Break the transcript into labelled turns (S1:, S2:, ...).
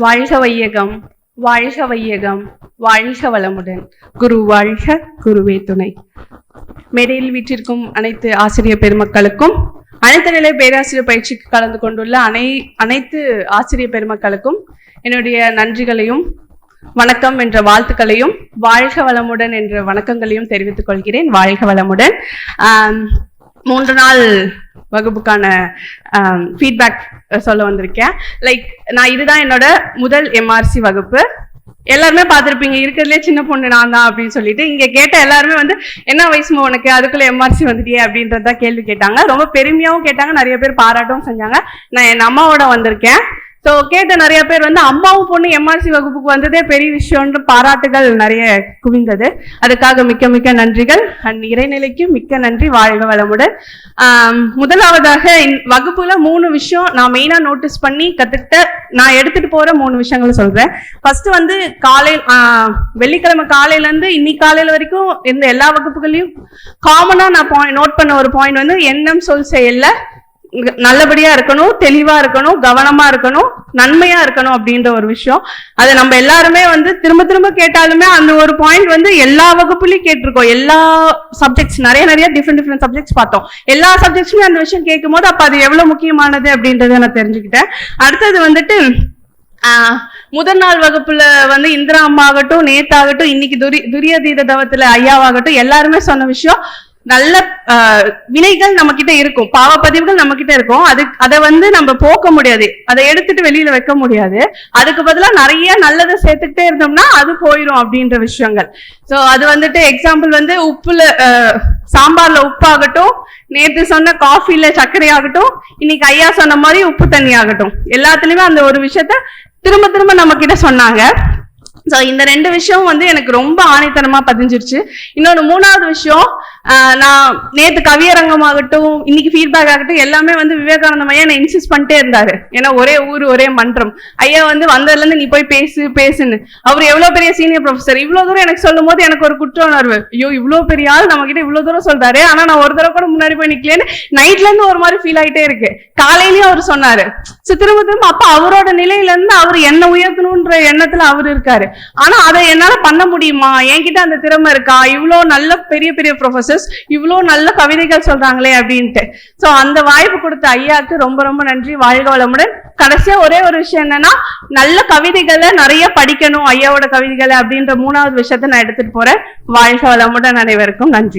S1: வாழ்க வையகம், வாழ்க வையகம், வாழ்க வளமுடன். குரு வாழ்க, குருவே துணை. மேடையில் வீற்றிருக்கும் அனைத்து ஆசிரியர் பெருமக்களுக்கும், அனைத்து நிலை பேராசிரியர் பயிற்சிக்கு கலந்து கொண்டுள்ள அனைத்து ஆசிரியர் பெருமக்களுக்கும் என்னுடைய நன்றிகளையும் வணக்கம் என்ற வாழ்த்துக்களையும் வாழ்க வளமுடன் என்ற வணக்கங்களையும் தெரிவித்துக் கொள்கிறேன். வாழ்க வளமுடன். 3 நாள் வகுப்புக்கான ஃபீட்பேக் சொல்ல வந்திருக்கேன். நான் இதுதான் என்னோட முதல் MRC வகுப்பு. எல்லாருமே பார்த்துருப்பீங்க, இருக்கிறதுலே சின்ன பொண்ணு நான் தான் அப்படின்னு சொல்லிட்டு. இங்க கேட்ட எல்லாருமே என்ன வயசுமா உனக்கு, அதுக்குள்ள MRC வந்துட்டியே அப்படின்றத கேள்வி கேட்டாங்க. ரொம்ப பெருமையாவும் கேட்டாங்க, நிறைய பேர் பாராட்டவும் செஞ்சாங்க. நான் என் அம்மாவோட வந்திருக்கேன். ஸோ கேட்ட நிறைய பேர் அம்மாவும் பொண்ணு MRC வகுப்புக்கு வந்ததே பெரிய விஷயம்னு பாராட்டுகள் நிறைய குவிந்தது. அதுக்காக மிக்க மிக்க நன்றிகள். இறைநிலைக்கு மிக்க நன்றி. வாழ்க வளமுடன். முதலாவதாக வகுப்புல 3 விஷயம் நான் மெயினா நோட்டீஸ் பண்ணி கத்துக்கிட்ட, நான் எடுத்துட்டு போற 3 விஷயங்களை சொல்றேன். ஃபர்ஸ்ட் வெள்ளிக்கிழமை காலையில இருந்து இன்னைக்கு காலையில வரைக்கும் இருந்த எல்லா வகுப்புகளையும் காமனா நான் நோட் பண்ண ஒரு பாயிண்ட் எண்ணம் சொல் செயல்ல நல்லபடியா இருக்கணும், தெளிவா இருக்கணும், கவனமா இருக்கணும், நன்மையா இருக்கணும் அப்படின்ற ஒரு விஷயம். அதை நம்ம எல்லாருமே திரும்ப திரும்ப கேட்டாலுமே அந்த ஒரு பாயிண்ட் எல்லா வகுப்புலயும் கேட்டிருக்கோம். எல்லா சப்ஜெக்ட்ஸ் நிறைய டிஃப்ரெண்ட் சப்ஜெக்ட்ஸ் பார்த்தோம். எல்லா சப்ஜெக்ட்ஸுமே அந்த விஷயம் கேட்கும் போது அப்ப அது எவ்வளவு முக்கியமானது அப்படின்றத நான் தெரிஞ்சுக்கிட்டேன். அடுத்தது முதல் நாள் வகுப்புல இந்திரா அம்மா ஆகட்டும், நேத்தாகட்டும், இன்னைக்கு துரியதீத தவத்துல ஐயாவாகட்டும், எல்லாருமே சொன்ன விஷயம், நல்ல வினைகள் நம்ம கிட்ட இருக்கும், பாவப்பதிவுகள் நம்ம கிட்ட இருக்கும். அதை நம்ம போக்க முடியாது, அதை எடுத்துட்டு வெளியில வைக்க முடியாது. அதுக்கு பதிலா நிறைய நல்லதை சேர்த்துக்கிட்டே இருந்தோம்னா அது போயிடும் அப்படின்ற விஷயங்கள். சோ அது எக்ஸாம்பிள் உப்புல சாம்பார்ல உப்பாகட்டும், நேற்று சொன்ன காஃபில சர்க்கரை ஆகட்டும், இன்னைக்கு ஐயா சொன்ன மாதிரி உப்பு தண்ணி ஆகட்டும், எல்லாத்துலயுமே அந்த ஒரு விஷயத்த திரும்ப திரும்ப நம்ம கிட்ட சொன்னாங்க. சோ இந்த 2 விஷயம் எனக்கு ரொம்ப ஆணித்தனமா பதிஞ்சிருச்சு. இன்னொன்னு 3வது விஷயம், நான் நேத்து கவியரங்கம் ஆகட்டும், இன்னைக்கு ஃபீட்பேக் ஆகட்டும், எல்லாமே விவேகானந்தம் ஐயா என்ன இன்சிஸ்ட் பண்ணிட்டே இருந்தாரு. ஏன்னா ஒரே ஊர் ஒரே மன்றம், ஐயா வந்ததுல இருந்து நீ போய் பேசுன்னு. அவர் எவ்வளவு பெரிய சீனியர் ப்ரொஃபசர், இவ்வளவு தூரம் எனக்கு சொல்லும் போது எனக்கு ஒரு குற்ற உணர்வு. ஐயோ, இவ்வளவு பெரிய ஆள் நம்ம கிட்ட இவ்வளவு தூரம் சொல்றாரு, ஆனா நான் ஒரு தடவை கூட முன்னாடி போய் நிக்கலன்னு நைட்ல இருந்து ஒரு மாதிரி ஃபீல் ஆயிட்டே இருக்கு. காலையிலயும் அவர் சொன்னாரு. திரும்ப அப்ப அவரோட நிலையில இருந்து அவர் என்ன உயர்த்தணும்ன்ற எண்ணத்துல அவர் இருக்காரு. ஆனா அதை என்னால பண்ண முடியுமா, என்கிட்ட அந்த திறமை இருக்கா, இவ்வளவு நல்ல பெரிய பெரிய ப்ரொஃபசர்ஸ் இவ்வளவு நல்ல கவிதைகள் சொல்றாங்களே அப்படின்ட்டு. சோ அந்த வாய்ப்பு கொடுத்த ஐயாவுக்கு ரொம்ப ரொம்ப நன்றி. வாழ்க வளமுடன். கடைசியா ஒரே ஒரு விஷயம் நல்ல கவிதைகளை நிறைய படிக்கணும், ஐயாவோட கவிதைகளை அப்படின்ற 3வது விஷயத்த நான் எடுத்துட்டு போறேன். வாழ்க வளமுடன். அனைவருக்கும் நன்றி.